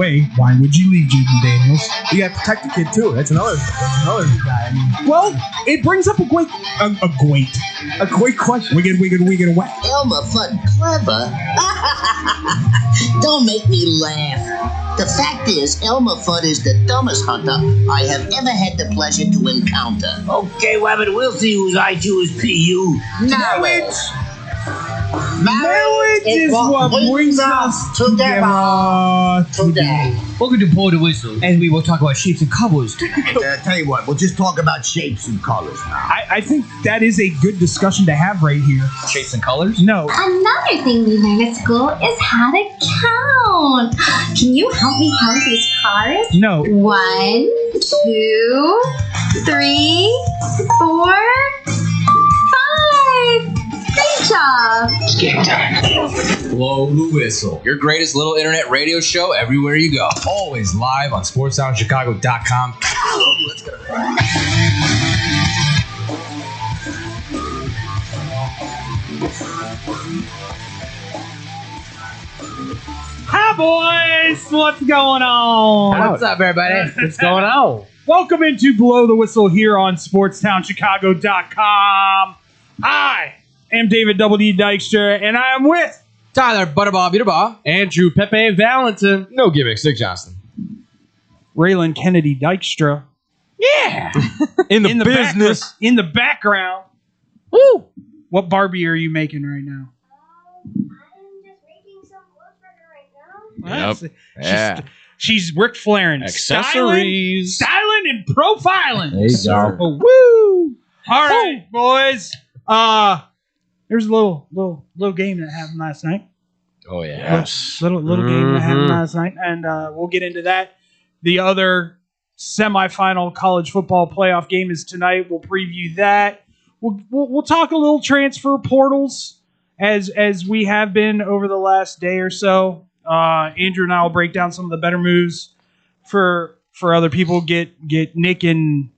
way, why would you leave Jaden Daniels? You got to protect the kid too. That's another guy. I mean, well, it brings up a great question. We get away. Elmer Fudd clever? Don't make me laugh. The fact is, Elmer Fudd is the dumbest hunter I have ever had the pleasure to encounter. Okay, Wabbit, we'll see whose IQ is PU. Marriage is what brings us together today. Welcome to Blow the Whistle, and we will talk about shapes and colors. Tell you what, we'll just talk about shapes and colors now. I think that is a good discussion to have right here. Shapes and colors? No. Another thing we learn at school is how to count. Can you help me count these cars? No. 1, 2, 3, 4, 5. Great job. Blow the Whistle, your greatest little internet radio show everywhere you go. Always live on SportsTownChicago.com. Let's go. Hi, boys. What's going on? What's up, everybody? What's going on? Welcome into Blow the Whistle here on SportsTownChicago.com. I am David Double D Dykstra, and I am with Tyler Butterball Beaterbaugh. Andrew Pepe Valentin. No gimmicks, Nick Johnston. Raylan Kennedy Dykstra. Yeah. In the business. In the background. Woo! What Barbie are you making right now? I'm just making some clothes right now. Yep. Yeah. She's Ric Flairing. Accessories. Styling and profiling. There you go. Oh, woo! All right, boys. There's a little game that happened last night. Oh, yes. Little game that happened last night, and we'll get into that. The other semifinal college football playoff game is tonight. We'll preview that. We'll talk a little transfer portals as we have been over the last day or so. Andrew and I will break down some of the better moves for other people. Get Nick and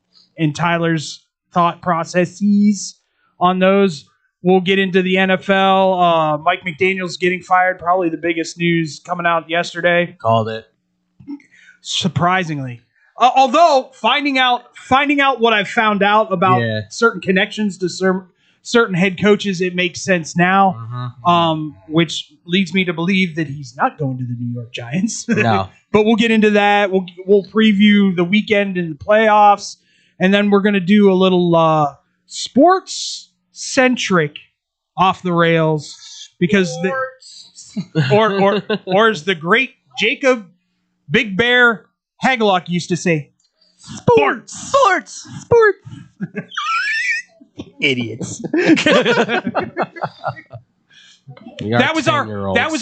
Tyler's thought processes on those. We'll get into the NFL. Mike McDaniel's getting fired. Probably the biggest news coming out yesterday. Called it. Surprisingly. Although finding out what I've found out about certain connections to certain head coaches, it makes sense now, which leads me to believe that he's not going to the New York Giants. No. But we'll get into that. We'll preview the weekend in the playoffs, and then we're going to do a little sports-centric off the rails because or as the great Jacob Big Bear Hagelock used to say, sports. Idiots. That was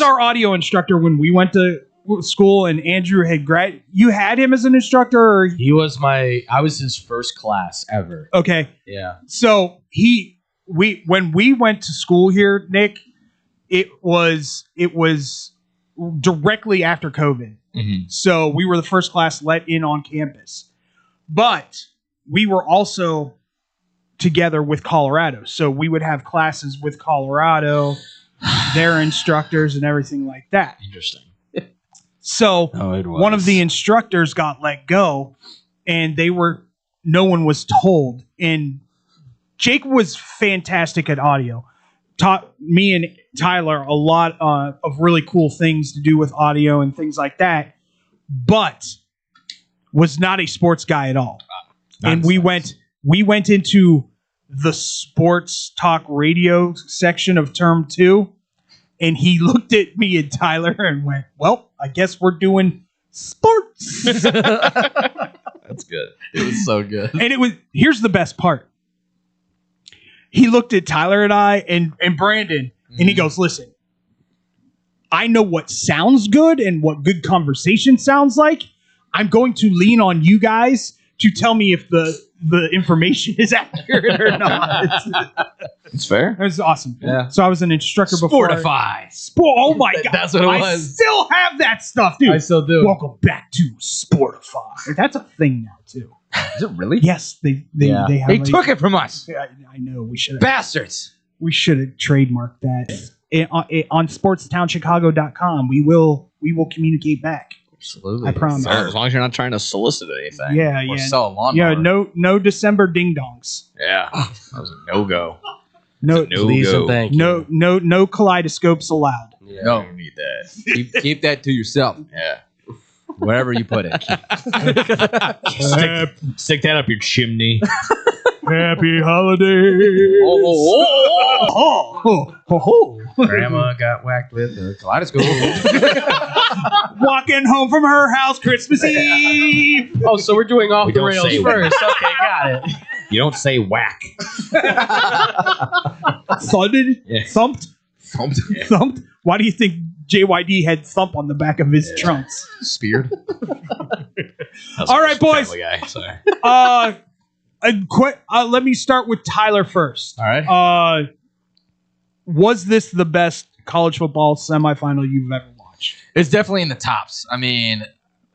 our audio instructor when we went to school, and Andrew had you had him as an instructor, or He was I was his first class ever. Okay. Yeah. So when we went to school here, Nick, it was directly after COVID. Mm-hmm. So we were the first class let in on campus. But we were also together with Colorado. So we would have classes with Colorado, their instructors, and everything like that. Interesting. So one of the instructors got let go, and no one was told. And Jake was fantastic at audio. Taught me and Tyler a lot of really cool things to do with audio and things like that, but was not a sports guy at all. And we went into the sports talk radio section of term 2, and he looked at me and Tyler and went, "Well, I guess we're doing sports." That's good. It was so good. And here's the best part. He looked at Tyler and I and Brandon, and he goes, "Listen, I know what sounds good and what good conversation sounds like. I'm going to lean on you guys to tell me if the information is accurate or not." It's fair. It was awesome. Yeah. So I was an instructor before. Sportify. Oh my God. That's what it was. I still have that stuff, dude. I still do. Welcome back to Sportify. That's a thing now, too. Is it really? Yes, they have took it from us. I know. We should have. Bastards. We should have trademarked that on SportsTownChicago.com. We will communicate back. Absolutely. I promise. As long as you're not trying to solicit anything. Yeah, Or yeah. sell a lawnmower. Yeah, no December ding dongs. Yeah. That was a no-go. No, Please and thank you. no kaleidoscopes allowed. Yeah. No. You don't need that. Keep that to yourself. Yeah. Wherever you put it. Stick that up your chimney. Happy holidays. Grandma got whacked with a kaleidoscope. Walking home from her house Christmas Eve. Oh, so we're doing off We the don't rails say first. Okay, got it. You don't say whack. Thudded? Yeah. Thumped? Thumped? Why do you think JYD had thump on the back of his trunks? Speared. All right, boys. Family Guy, sorry. Let me start with Tyler first. All right. Was this the best college football semifinal you've ever watched? It's definitely in the tops. I mean,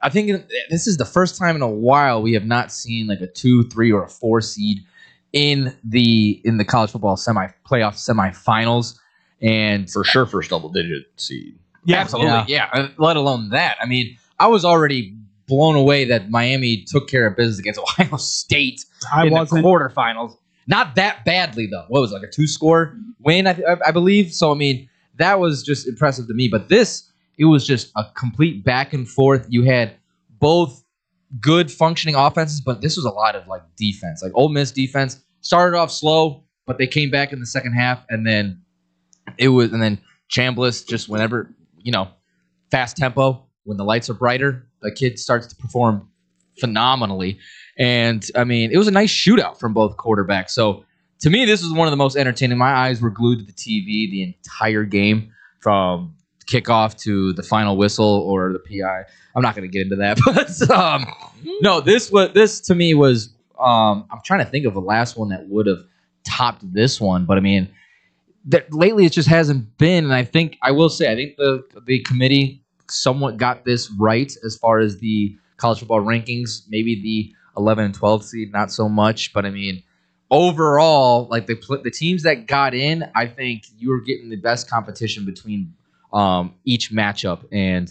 I think this is the first time in a while we have not seen like a 2, 3, or a 4 seed in the college football playoff semifinals, and For sure, first double-digit seed. Yeah, absolutely, yeah. Let alone that. I mean, I was already blown away that Miami took care of business against Ohio State I in wasn't. the quarterfinals. Not that badly though. What was it, like a 2-score win? I believe. So I mean, that was just impressive to me. But it was just a complete back and forth. You had both good functioning offenses, but this was a lot of like defense. Like Ole Miss defense started off slow, but they came back in the second half, and then Chambliss just whenever, fast tempo, when the lights are brighter, the kid starts to perform phenomenally. And I mean, it was a nice shootout from both quarterbacks. So to me, this was one of the most entertaining. My eyes were glued to the TV the entire game, from kickoff to the final whistle or the PI. I'm not going to get into that, but no, this to me was. I'm trying to think of the last one that would have topped this one, but I mean, lately it just hasn't been. And I think the committee somewhat got this right as far as the college football rankings. Maybe the 11 and 12 seed, not so much. But I mean, overall, like the teams that got in, I think you were getting the best competition between each matchup. And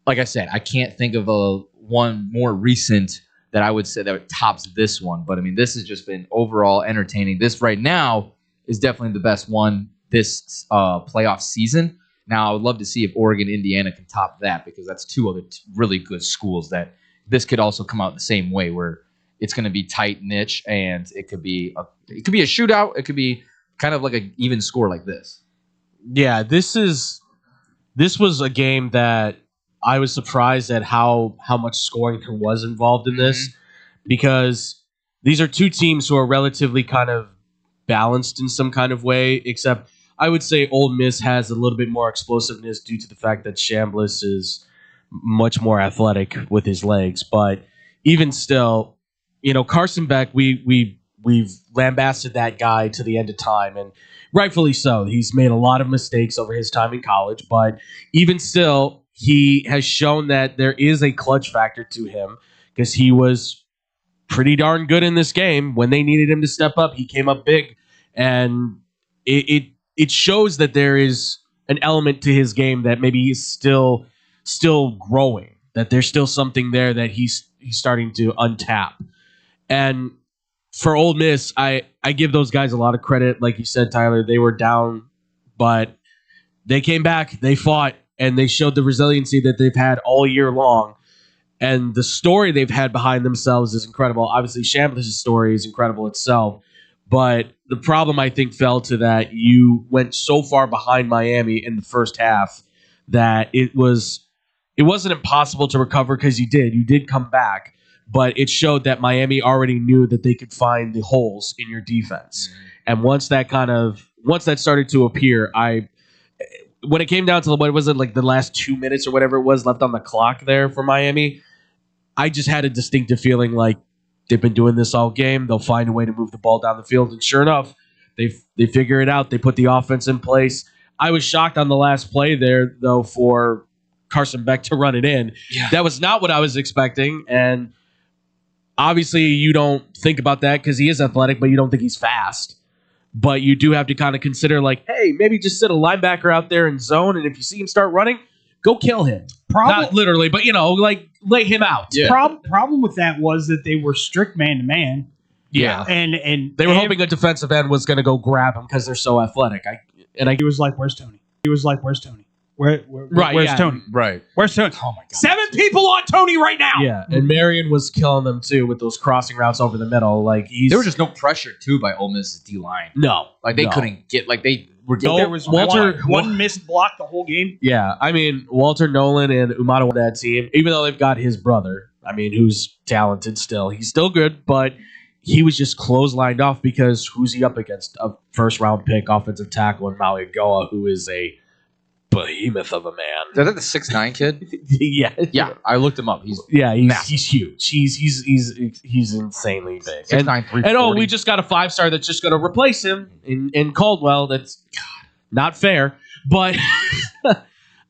like I said, I can't think of one more recent that I would say that tops this one. But I mean, this has just been overall entertaining. This right now is definitely the best one this playoff season. Now, I would love to see if Oregon, Indiana can top that, because that's two other really good schools that this could also come out the same way, where it's going to be tight niche, and it could be a shootout. It could be kind of like an even score like this. Yeah, this was a game that I was surprised at how much scoring there was involved in this, because these are two teams who are relatively kind of balanced in some kind of way, except I would say Ole Miss has a little bit more explosiveness due to the fact that Chambliss is much more athletic with his legs. But even still, Carson Beck, we've lambasted that guy to the end of time, and rightfully so. He's made a lot of mistakes over his time in college, but even still, he has shown that there is a clutch factor to him, because he was pretty darn good in this game. When they needed him to step up, he came up big, and it shows that there is an element to his game that maybe he's still growing, that there's still something there that he's starting to untap. And for Ole Miss, I give those guys a lot of credit. Like you said, Tyler, they were down, but they came back, they fought, and they showed the resiliency that they've had all year long. And the story they've had behind themselves is incredible. Obviously, Chambliss' story is incredible itself. But the problem, I think, fell to that you went so far behind Miami in the first half that it wasn't impossible to recover, because you did come back. But it showed that Miami already knew that they could find the holes in your defense. And once that started to appear, when it came down to what was it, like the last 2 minutes or whatever it was left on the clock there for Miami, I just had a distinctive feeling like they've been doing this all game. They'll find a way to move the ball down the field. And sure enough, they figure it out. They put the offense in place. I was shocked on the last play there, though, for Carson Beck to run it in. Yeah. That was not what I was expecting. And obviously you don't think about that because he is athletic, but you don't think he's fast. But you do have to kind of consider, like, hey, maybe just sit a linebacker out there in zone, and if you see him start running, go kill him. Not literally, but like lay him out. Yeah. Problem with that was that they were strict man to man. Yeah, and they were hoping a defensive end was going to go grab him because they're so athletic. He was like, "Where's Tony?" He was like, "Where's Tony? Where's Tony? Right. Where's Tony? Oh my God. 7 people on Tony right now." Yeah, and Marion was killing them too with those crossing routes over the middle. Like there was just no pressure too by Ole Miss's D line. No, like they couldn't get they were getting. There was one missed block the whole game. Yeah, I mean Walter Nolan and Umata on that team, even though they've got his brother. I mean, who's talented still. He's still good, but he was just clotheslined off because who's he up against? A first-round pick offensive tackle in Maui Goa, who is a behemoth of a man. Is that the 6'9" kid? Yeah. I looked him up. He's huge. He's insanely big. 6'9", 340. We just got a 5-star that's just going to replace him in Caldwell. That's not fair. But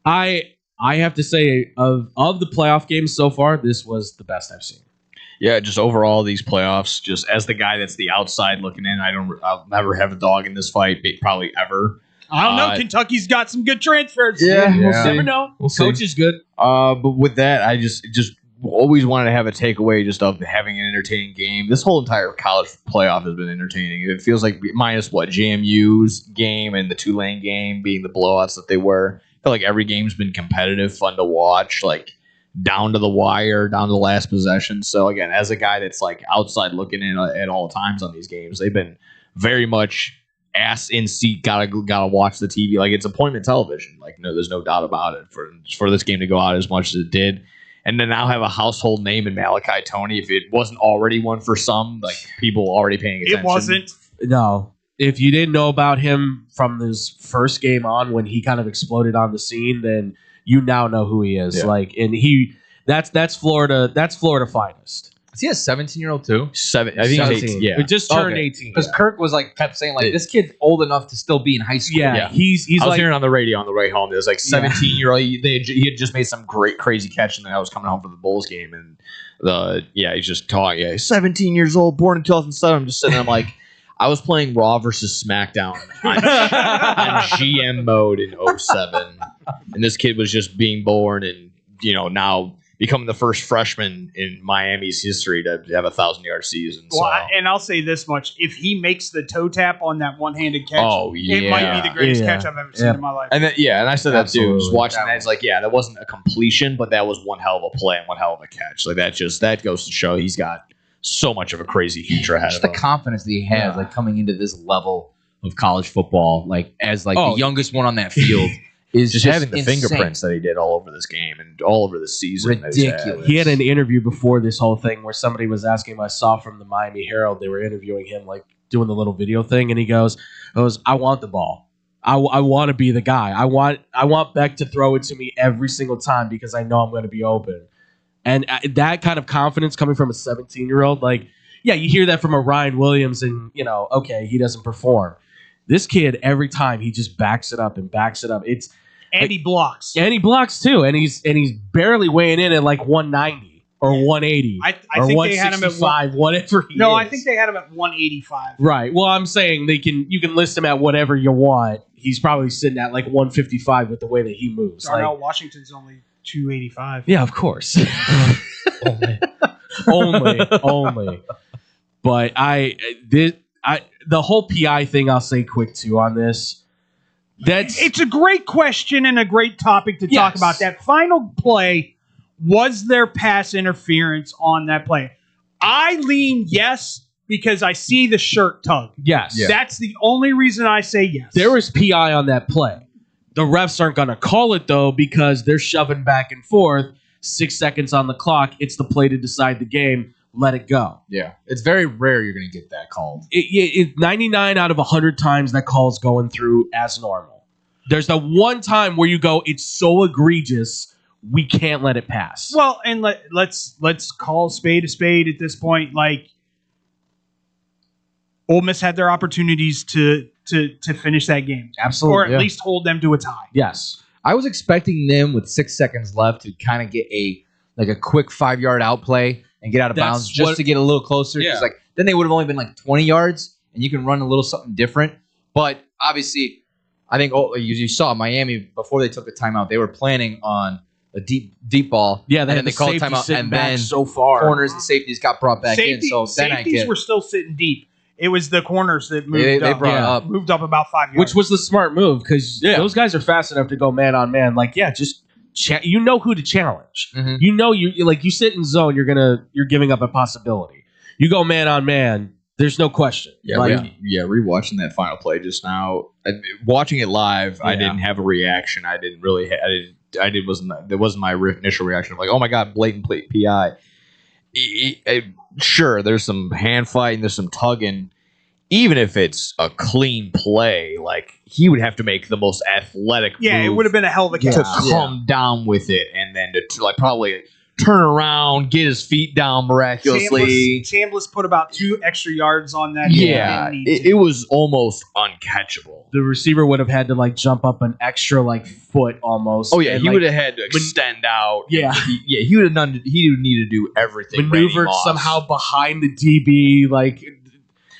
I have to say of the playoff games so far, this was the best I've seen. Yeah, just overall these playoffs, just as the guy that's the outside looking in, I'll never have a dog in this fight, probably ever. I don't know. Kentucky's got some good transfers. Yeah. We'll never know. Coach is good. But with that, I just always wanted to have a takeaway just of having an entertaining game. This whole entire college playoff has been entertaining. It feels like minus JMU's game and the Tulane game being the blowouts that they were. I feel like every game's been competitive, fun to watch, like down to the wire, down to the last possession. So again, as a guy that's like outside looking in at all times on these games, they've been very much ass in seat. Gotta watch the TV. Like it's appointment television. Like no, there's no doubt about it for this game to go out as much as it did, and to now have a household name in Malachi Tony. If it wasn't already one for some, like people already paying attention. It wasn't. No. If you didn't know about him from his first game on when he kind of exploded on the scene, then you now know who he is. Yeah. That's Florida finest. Is he a 17-year-old too? I think he's 18. Yeah, It just turned 18. Because Kirk was kept saying this kid's old enough to still be in high school. Yeah. He's I was hearing on the radio on the way home. It was 17-year-old. He had just made some great crazy catch, and then I was coming home from the Bulls game, and he's just talking. Yeah, he's 17 years old, born in 2007. I'm just sitting there, I'm like, I was playing Raw versus SmackDown on GM mode in 07, and this kid was just being born, and now becoming the first freshman in Miami's history to have a 1,000-yard season. Well, and I'll say this much: if he makes the toe tap on that one-handed catch, it might be the greatest catch I've ever seen in my life. And and I said that too. Just watching that, it's like, that wasn't a completion, but that was one hell of a play and one hell of a catch. Like that goes to show he's got so much of a crazy future ahead of him. Just the confidence that he has, coming into this level of college football, as the youngest one on that field. Is just having the insane. Fingerprints that he did all over this game and all over this season. Ridiculous. He had an interview before this whole thing where somebody was asking him. I saw from the Miami Herald, they were interviewing him, doing the little video thing, and he goes, I want the ball. I want to be the guy. I want Beck to throw it to me every single time because I know I'm going to be open. And that kind of confidence coming from a 17-year-old, you hear that from a Ryan Williams, and okay, he doesn't perform. This kid, every time he just backs it up and backs it up. And he blocks. And he blocks too. And he's barely weighing in at 190 or 180 I or think 165, they had him at whatever he is. I think they had him at 185. Right. Well, I'm saying you can list him at whatever you want. He's probably sitting at 155 with the way that he moves. Darnell Washington's only 285. Yeah, of course. only. But the whole PI thing, I'll say quick too on this. It's a great question and a great topic to talk about. That final play, was there pass interference on that play? I lean yes because I see the shirt tug. Yes. Yeah. That's the only reason I say yes. There was PI on that play. The refs aren't going to call it, though, because they're shoving back and forth. 6 seconds on the clock. It's the play to decide the game. Let it go. Yeah. It's very rare you're going to get that called. 99 out of 100 times that call's going through as normal. There's the one time where you go, it's so egregious, we can't let it pass. Well, and let's call a spade at this point. Ole Miss had their opportunities to finish that game. Absolutely. Or at least hold them to a tie. Yes. I was expecting them with 6 seconds left to kind of get a quick 5-yard outplay and get out of bounds just to get a little closer. Yeah. Because then they would have only been 20 yards, and you can run a little something different. But obviously, I think you saw Miami before they took the timeout. They were planning on a deep ball. Yeah, and then they called timeout, and then so far corners and safeties got brought back in. So then safeties were still sitting deep. It was the corners that moved they up. brought up. Moved up about 5 yards. which was the smart move because those guys are fast enough to go man on man. Like, just you know who to challenge. Mhm. You know you sit in zone. You're giving up a possibility. You go man on man. There's no question. Yeah, rewatching that final play just now, watching it live, I didn't have a reaction. I didn't really. There wasn't my initial reaction of like, oh my god, blatant PI. Sure, there's some hand fighting, there's some tugging. Even if it's a clean play, like he would have to make the most athletic. Yeah, move it would have been a hell of a catch to come down with it, and then to like probably turn around, get his feet down miraculously. Chambliss put about 2 extra yards on that. Yeah, it was almost uncatchable. The receiver would have had to like jump up an extra like foot almost. Oh yeah, and, he like, would have had to extend out. Yeah. He would have done. He would need to do everything. Maneuvered somehow behind the DB, like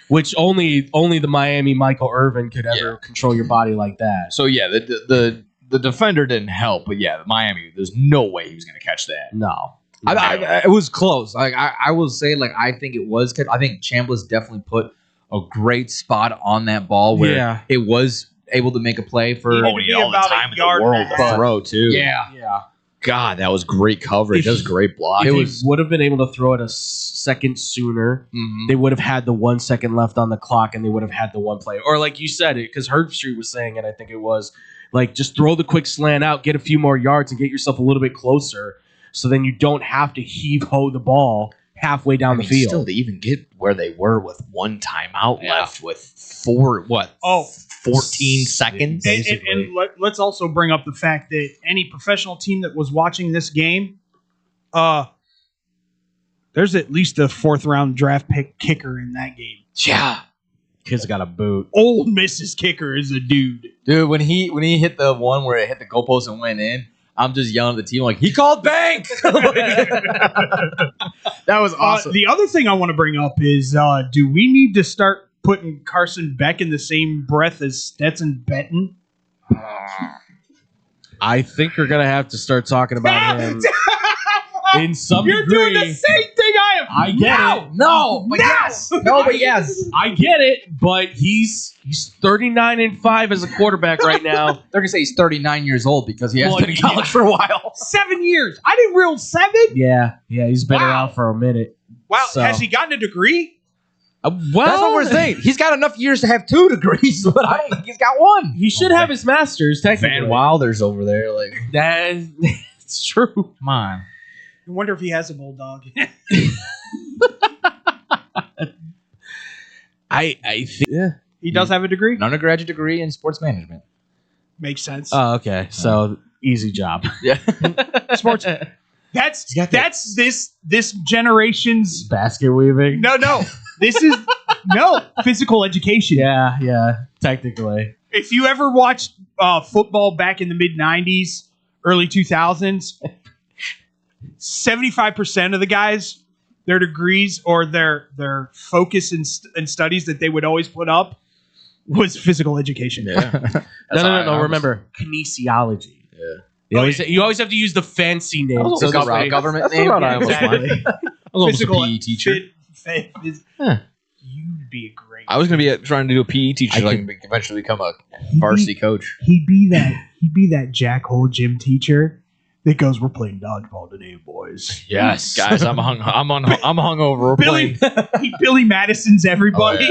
which only the Miami Michael Irvin could ever control your body like that. So yeah, the defender didn't help, but yeah, Miami. There's no way he was going to catch that. No. It was close. Like I will say, like I think it was. I think Chambliss definitely put a great spot on that ball where it was able to make a play for He all needed to be the about time a in yard the world and a to half. throw too. Yeah. God, that was great coverage. That was great block. If he would have been able to throw it a second sooner, they would have had the 1 second left on the clock, and they would have had the one play. Or like you said it, because Herb Street was saying it, I think it was, like just throw the quick slant out, get a few more yards, and get yourself a little bit closer, so then you don't have to heave-ho the ball halfway down the field. Still to even get where they were with one timeout left with 14 seconds. And let's also bring up the fact that any professional team that was watching this game, there's at least a 4th round draft pick kicker in that game. Yeah. Kid's got a boot. Ole Miss's kicker is a dude. Dude, when he hit the one where it hit the goalpost and went in, I'm just yelling at the team like, he called bank. That was awesome. The other thing I want to bring up is, do we need to start putting Carson Beck in the same breath as Stetson Benton? I think we're gonna have to start talking about him in some You're degree. doing the same thing I am. I get it. No, but yes. No, but yes. I get it, but he's 39-5 as a quarterback right now. They're going to say he's 39 years old because he has been in college for a while. 7 years. I didn't realize 7. Yeah, he's been around for a minute. Wow, So- has he gotten a degree? Well, That's what we're saying. He's got enough years to have 2 degrees, but I don't think he's got 1. He should have his master's, technically. Van Wilder's over there. Like, It's true. Come on. I wonder if he has a bulldog. I think. Yeah. He does have a degree? An undergraduate degree in sports management. Makes sense. Oh, okay. So easy job. Yeah. Sports. That's this generation's. Basket weaving. No. This is physical education. Yeah. Technically. If you ever watched football back in the mid 90s, early 2000s, 75% of the guys, their degrees or their focus in studies that they would always put up was physical education. yeah. No. Remember, kinesiology. Yeah. You always have to use the fancy name. So So the they- government That's name. what I was Exactly. I was almost a Physical PE teacher. You'd be a great. I was going to be trying to do a PE teacher so I can eventually become a varsity coach. He'd be that jackhole gym teacher that goes, "We're playing dodgeball today, boys." Yes, guys, I'm hungover. We're playing Billy Madison's everybody.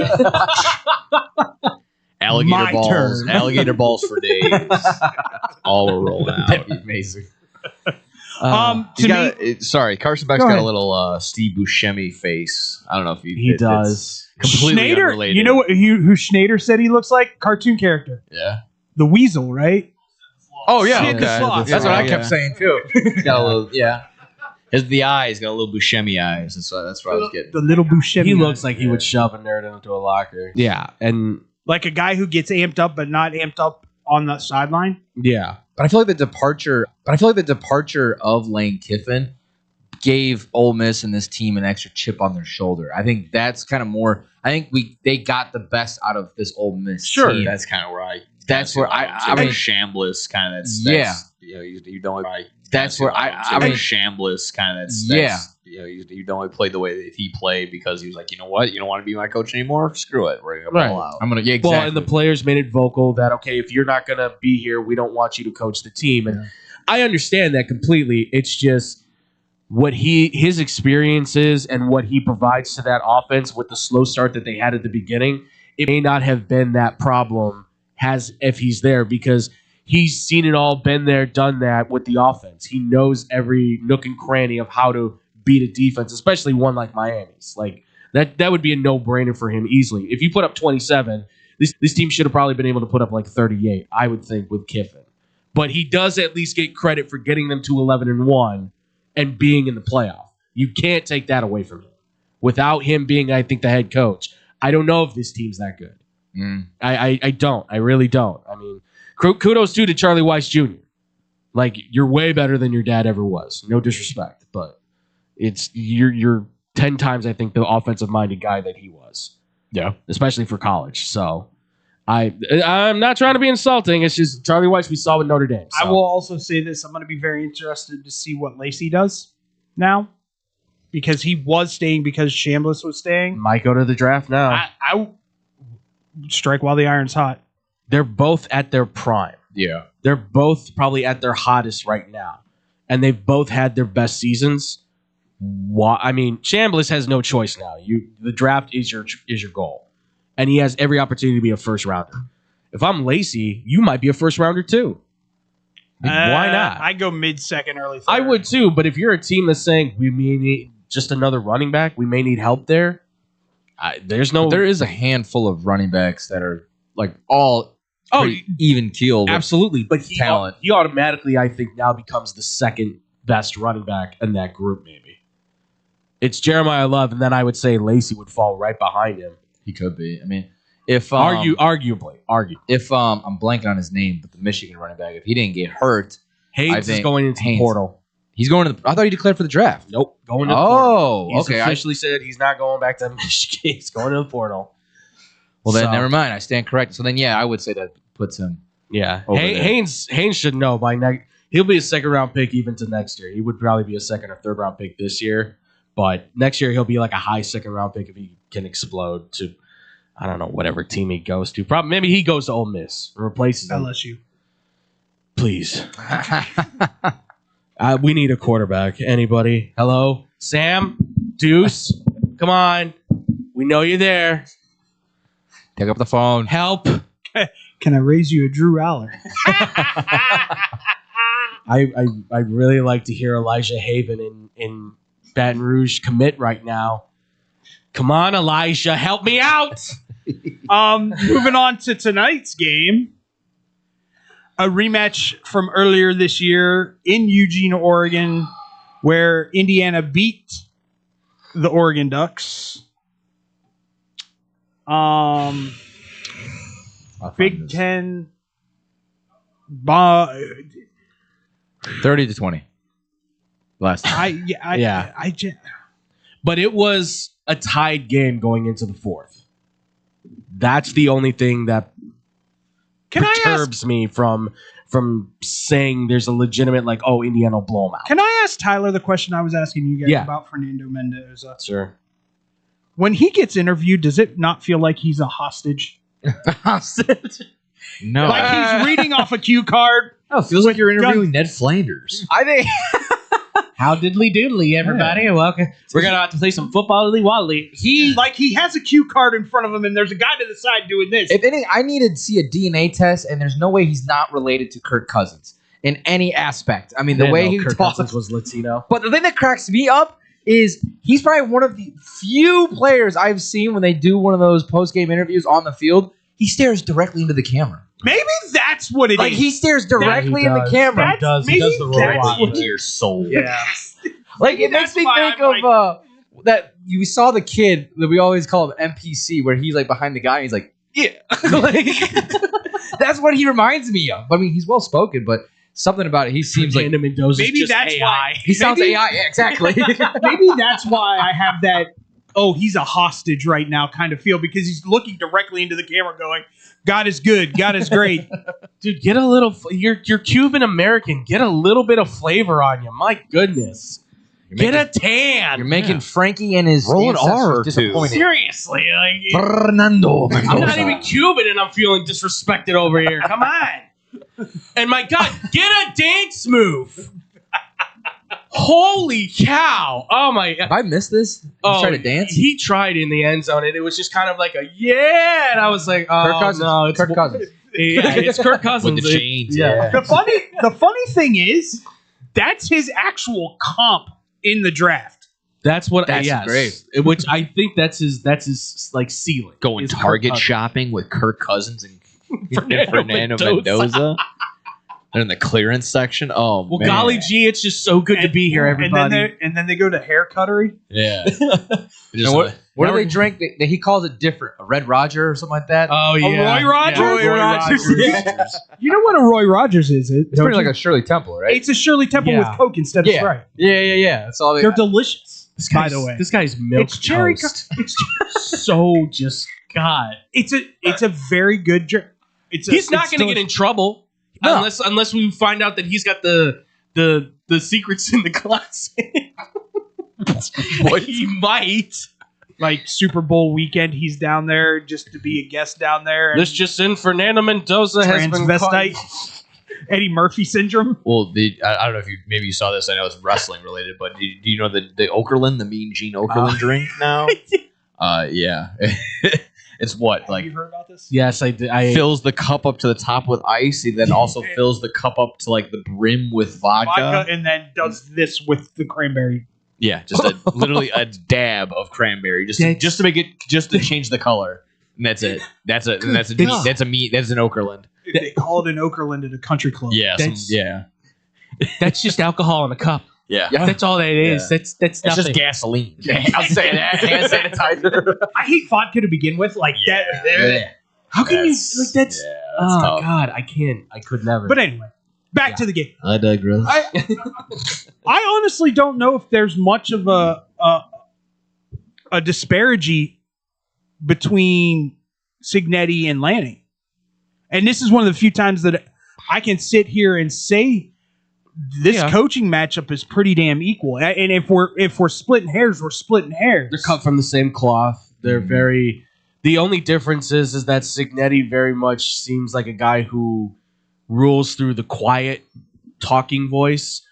alligator My balls. turn. Alligator balls for days. All are rolling out. That'd be amazing. Carson Beck's Go got ahead. a little Steve Buscemi face. I don't know if He does. completely Schneider, unrelated. you know who Schneider said he looks like? Cartoon character, Yeah. the Weasel, right? Oh yeah. Sid the Okay. Sloth. That's what I Yeah. kept saying too. He's got a little. Yeah. The eyes got a little Buscemi eyes. That's what I was getting. The little Buscemi. He looks like he would shove a nerd into a locker. Yeah, and like a guy who gets amped up, but not amped up on the sideline. yeah, But I feel like the departure of Lane Kiffin gave Ole Miss and this team an extra chip on their shoulder. I think that's kind of more. I think they got the best out of this Ole Miss team. That's kind of where I That's where I mean, Chambliss kind of that's yeah. You don't like That's where I mean, Chambliss kind of that's yeah. You don't play the way that he played because he was like, you know what, you don't want to be my coach anymore. Screw it, we're gonna ball out. I'm gonna exactly. Well, and the players made it vocal that okay, if you're not gonna be here, we don't want you to coach the team, and I understand that completely. It's just what his experiences and what he provides to that offense with the slow start that they had at the beginning. It may not have been that problem if he's there because he's seen it all, been there, done that with the offense. He knows every nook and cranny of how to beat a defense, especially one like Miami's. Like that would be a no-brainer for him easily. If you put up 27, this team should have probably been able to put up like 38, I would think, with Kiffin. But he does at least get credit for getting them to 11-1 and being in the playoff. You can't take that away from him. Without him being, I think, the head coach, I don't know if this team's that good. I don't. I really don't. I mean, kudos to Charlie Weiss Jr. Like, you're way better than your dad ever was. No disrespect, but you're 10 times, I think, the offensive-minded guy that he was. Yeah. Especially for college. So I'm not trying to be insulting. It's just Charlie Weiss we saw with Notre Dame. So. I will also say this. I'm going to be very interested to see what Lacey does now because he was staying because Chambliss was staying. Might go to the draft now. I strike while the iron's hot. They're both at their prime. Yeah. They're both probably at their hottest right now. And they've both had their best seasons. I mean, Chambliss has no choice now. The draft is your goal. And he has every opportunity to be a first rounder. If I'm Lacey, you might be a first rounder too. Why not? I go mid-second, early third. I would too, but if you're a team that's saying we may need just another running back, we may need help there, there is a handful of running backs that are like all even keel. Absolutely, but talent. He automatically, I think, now becomes the second best running back in that group. Maybe it's Jeremiah Love, and then I would say Lacey would fall right behind him. He could be. I mean, if arguably, if I'm blanking on his name, but the Michigan running back, if he didn't get hurt, Haynes is going into the portal. He's going to. I thought he declared for the draft. Nope, going to the portal. He's okay. officially said he's not going back to Michigan. He's going to the portal. Well, then never mind. I stand corrected. So then, yeah, I would say that puts him. Yeah, Haynes should know by next. He'll be a second round pick even to next year. He would probably be a second or third round pick this year, but next year he'll be like a high second round pick if he can explode to. I don't know, whatever team he goes to. Probably maybe he goes to Ole Miss and replaces him. LSU. Please. We need a quarterback. Anybody? Hello? Sam? Deuce? Come on. We know you're there. Pick up the phone. Help. Can I raise you a Drew Aller? I'd really like to hear Elijah Haven in Baton Rouge commit right now. Come on, Elijah. Help me out. Moving on to tonight's game. A rematch from earlier this year in Eugene, Oregon, where Indiana beat the Oregon Ducks. Big Ten 30-20. Last time. But it was a tied game going into the fourth. That's the only thing that perturbs me from saying there's a legitimate Indiana will blow them out. Can I ask Tyler the question I was asking you guys about Fernando Mendoza? Sure. When he gets interviewed, does it not feel like he's a hostage? Hostage? No. Like he's reading off a cue card? No, it feels like you're interviewing Ned Flanders. I think... How diddly doodly, everybody. Welcome. We're going to have to play some football-ly waddly. He has a cue card in front of him, and there's a guy to the side doing this. If anything, I need to see a DNA test, and there's no way he's not related to Kirk Cousins in any aspect. I mean, the way he Kirk talks Cousins was Latino. But the thing that cracks me up is he's probably one of the few players I've seen when they do one of those post-game interviews on the field, he stares directly into the camera. Maybe that's what it is. Like, he stares directly in the camera. He does the robot into your soul. Yeah. Like, it makes me think of that you saw the kid that we always call him NPC, where he's like behind the guy and he's like, yeah. Like, that's what he reminds me of. I mean, he's well spoken, but something about it, he seems like Mendoza's maybe just that's AI. why He sounds AI, yeah, exactly. Maybe that's why I have that oh, he's a hostage right now kind of feel because he's looking directly into the camera going, God is good. God is great. Dude, get a little. You're Cuban American. Get a little bit of flavor on you. My goodness. Get a tan. You're making Frankie and his Roll an ancestors R or two. disappointed. Seriously. Like, Fernando. I'm not even Cuban and I'm feeling disrespected over here. Come on. And my God, get a dance move. Holy cow. Oh my. Have I missed this? He tried to dance? He tried in the end zone and it was just kind of like a yeah. And I was like, oh, Kirk Cousins. no. It's Kirk Cousins. Yeah, it's Kirk Cousins. With the chains. Yeah. The funny thing is, that's his actual comp in the draft. That's what. That's yes. great. Which I think that's his like ceiling. Going is Kirk Target Cousins. shopping with Kirk Cousins and Fernando Mendoza. They're in the clearance section. Oh, Well, man. golly gee, it's just so good to be here, everybody. And then they go to hair cuttery. Yeah. Just What do they drink? He calls it different. A Red Roger or something like that. Oh yeah, Roy Rogers? Yeah, Roy Rogers. Yeah. You know what a Roy Rogers is? It's pretty like a Shirley Temple, right? It's a Shirley Temple Yeah. with Coke instead of Yeah. Sprite. Yeah. That's all they They're delicious. This By guy's- the way, this guy's milk it's cherry. toast. So just God, It's a very good drink. he's not going to get in trouble unless we find out that he's got the secrets in the closet. He might. Like Super Bowl weekend, he's down there just to be a guest down there. And This just in: Fernando Mendoza has been transvestite, Eddie Murphy syndrome. Well, I don't know if you saw this. I know it's wrestling related, but do you know the Okerlund, the Mean Gene Okerlund drink now? Yeah. It's what Have like you heard about this? Yes, I did. fills the cup up to the top with ice. He then also fills the cup up to like the brim with vodka. And then does this with the cranberry. Yeah, just literally a dab of cranberry, just to make it, just to change the color. And that's it. That's an Okerlund. They call it an Okerlund at a country club. Yeah, That's- That's just alcohol in a cup. yeah. That's all that is. Yeah. That's It's nothing. just gasoline. I'll say that. Hand sanitizer. I hate vodka to begin with. Like that. Yeah. How can you like that's? Yeah, Oh tough. God, I can't. I could never. But anyway, back to the game. I digress. I honestly don't know if there's much of a disparity between Signetti and Lanning. And this is one of the few times that I can sit here and say this coaching matchup is pretty damn equal. And if we're splitting hairs, we're splitting hairs. they're cut from the same cloth. They're very. The only difference is that Signetti very much seems like a guy who rules through the quiet talking voice,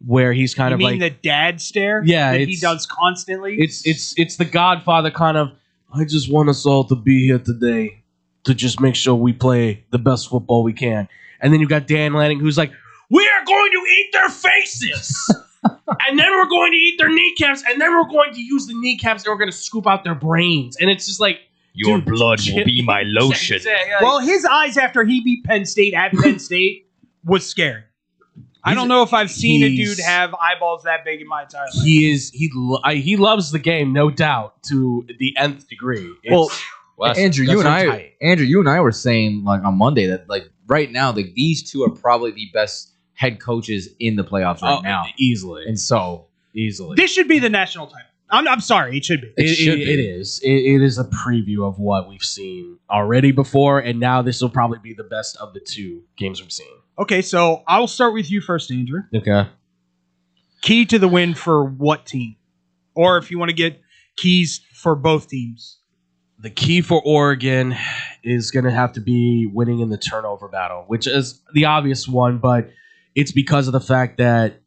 where he's kind You of mean like the dad stare? Yeah, that he it's- does constantly. it's the Godfather kind of. I just want us all to be here today to just make sure we play the best football we can. And then you got Dan Lanning, who's like, we are going to eat their faces, and then we're going to eat their kneecaps, and then we're going to use the kneecaps, and we're going to scoop out their brains. And it's just like, Your dude, blood will be my lotion. Well, his eyes after he beat Penn State at Penn State was scary. I don't know if I've seen a dude have eyeballs that big in my entire life. he loves the game, no doubt, to the nth degree. Well, That's- Andrew, that's you and so I, tight. Andrew, you and I were saying like on Monday that like right now, like these two are probably the best head coaches in the playoffs right now, easily, and so easily. This should be the national title. I'm sorry, it should be. It is. It is a preview of what we've seen already before, and now this will probably be the best of the two games we've seen. Okay, so I'll start with you first, Andrew. Okay. Key to the win for what team? Or if you want to get keys for both teams. The key for Oregon is going to have to be winning in the turnover battle, which is the obvious one, but it's because of the fact that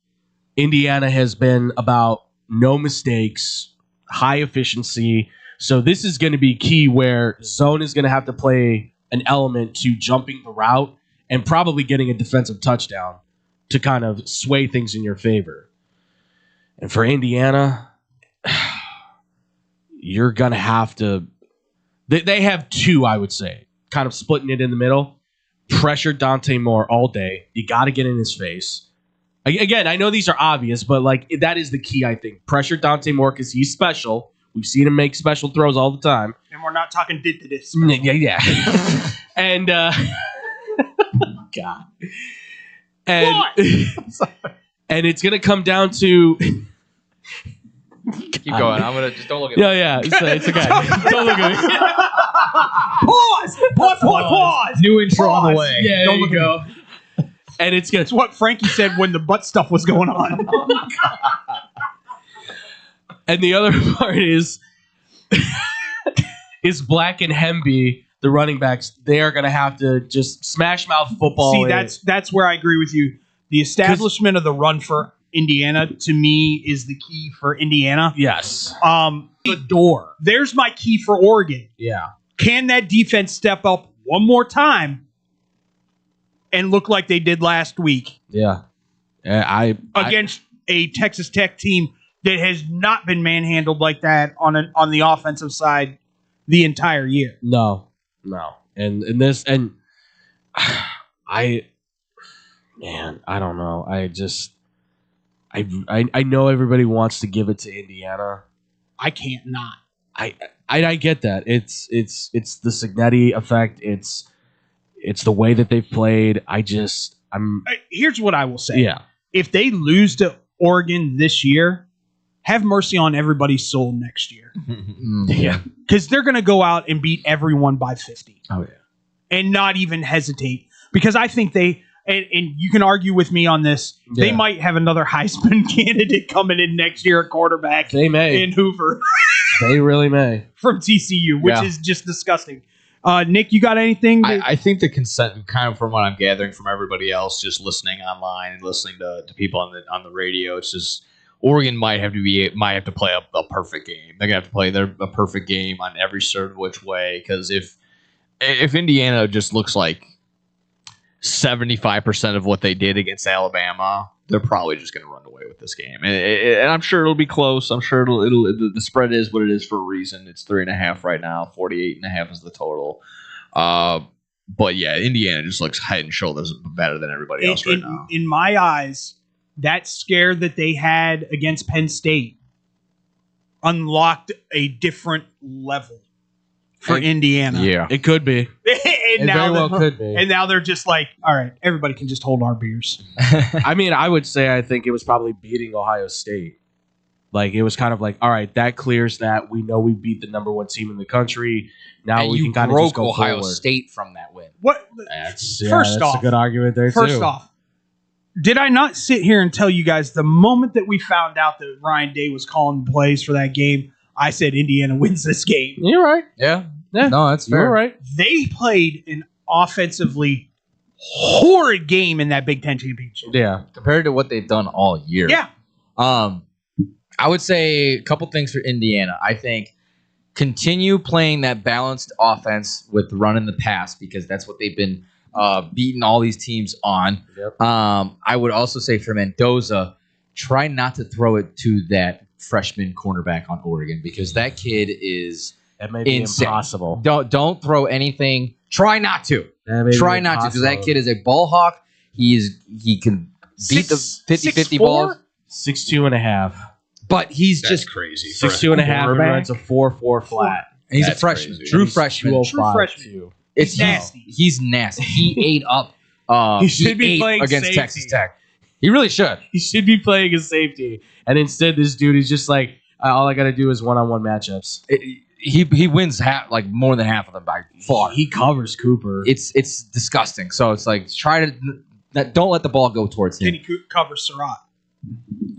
Indiana has been about no mistakes, high efficiency. So this is going to be key where zone is going to have to play an element to jumping the route and probably getting a defensive touchdown to kind of sway things in your favor. And for Indiana, you're going to have to... They have two, I would say, kind of splitting it in the middle. Pressure Dante Moore all day. You got to get in his face. Again, I know these are obvious, but like that is the key, I think. Pressure Dante Moore because he's special. We've seen him make special throws all the time. And we're not talking did to this. Yeah. And God. And What? and it's gonna come down to Keep going. I'm gonna just don't look at me. Yeah. It's okay. Don't look at me. Pause. New intro on the way. Yeah, there you go. And it's good. It's what Frankie said when the butt stuff was going on. And the other part is Black and Hemby, the running backs. They are going to have to just smash mouth football. See, that's where I agree with you. The establishment of the run for Indiana, to me, is the key for Indiana. Yes. The door. There's my key for Oregon. Yeah. Can that defense step up one more time and look like they did last week? Yeah. Against a Texas Tech team that has not been manhandled like that on the offensive side the entire year. No. And I don't know. I know everybody wants to give it to Indiana. I can't not. I get that. It's the Signetti effect. It's the way that they've played. Here's what I will say. Yeah. If they lose to Oregon this year, have mercy on everybody's soul next year. Yeah. Because they're going to go out and beat everyone by 50. Oh, yeah. And not even hesitate. Because I think and you can argue with me on this, they might have another Heisman candidate coming in next year at quarterback. They may. In Hoover. They really may. From TCU, which is just disgusting. Nick, you got anything? I think the consent, kind of from what I'm gathering from everybody else, just listening online and listening to people on the radio, it's just Oregon might have to play a perfect game. They're gonna have to play a perfect game on every sort of which way. Because if Indiana just looks like 75% of what they did against Alabama, they're probably just going to run away with this game, and I'm sure it'll be close. I'm sure the spread is what it is for a reason. It's 3.5 right now. 48.5 is the total. But yeah, Indiana just looks head and shoulders better than everybody else right now. In my eyes, that scare that they had against Penn State unlocked a different level for Indiana. Yeah, it could be. And very well could be. And now they're just like, all right, everybody can just hold our beers. I mean, I would say I think it was probably beating Ohio State. Like, it was kind of like, all right, that clears that. We know we beat the number 1 team in the country. Now and we can kind of just go Ohio forward. State from that win. What? That's off, a good argument there, too. First off, did I not sit here and tell you guys the moment that we found out that Ryan Day was calling the plays for that game, I said Indiana wins this game. You're right. Yeah. Yeah. No, that's fair. You're right. They played an offensively horrid game in that Big Ten championship. Yeah. Compared to what they've done all year. Yeah. I would say a couple things for Indiana. I think continue playing that balanced offense with run in the pass, because that's what they've been beating all these teams on. Yep. I would also say for Mendoza, try not to throw it to that freshman cornerback on Oregon, because that kid is That may be insane. impossible. Don't throw anything. Try not to. Try not to, because that kid is a ball hawk. He can beat the 50-50 balls. 6'2.5". But he's That's just crazy. 6'2.5" and runs a 4.4 flat. and he's That's a freshman. crazy. True He's freshman. 205 freshman. too. It's nasty. He's nasty. He ate up. He should be ate playing against safety. Texas Tech. He really should. He should be playing a safety, and instead, this dude is just like, all I got to do is one-on-one matchups. He wins more than half of them by far. He covers Cooper. It's disgusting. So it's like don't let the ball go towards him. Can he cover Surratt?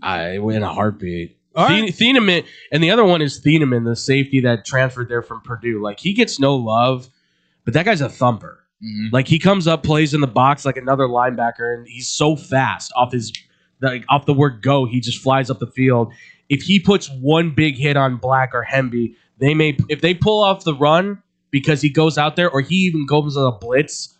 I in a heartbeat. All right. Thieneman, and the other one is Thieneman, the safety that transferred there from Purdue. Like, he gets no love, but that guy's a thumper. Mm-hmm. Like, he comes up, plays in the box like another linebacker, and he's so fast off the word go. He just flies up the field. If he puts one big hit on Black or Hemby, if they pull off the run because he goes out there, or he even goes on a blitz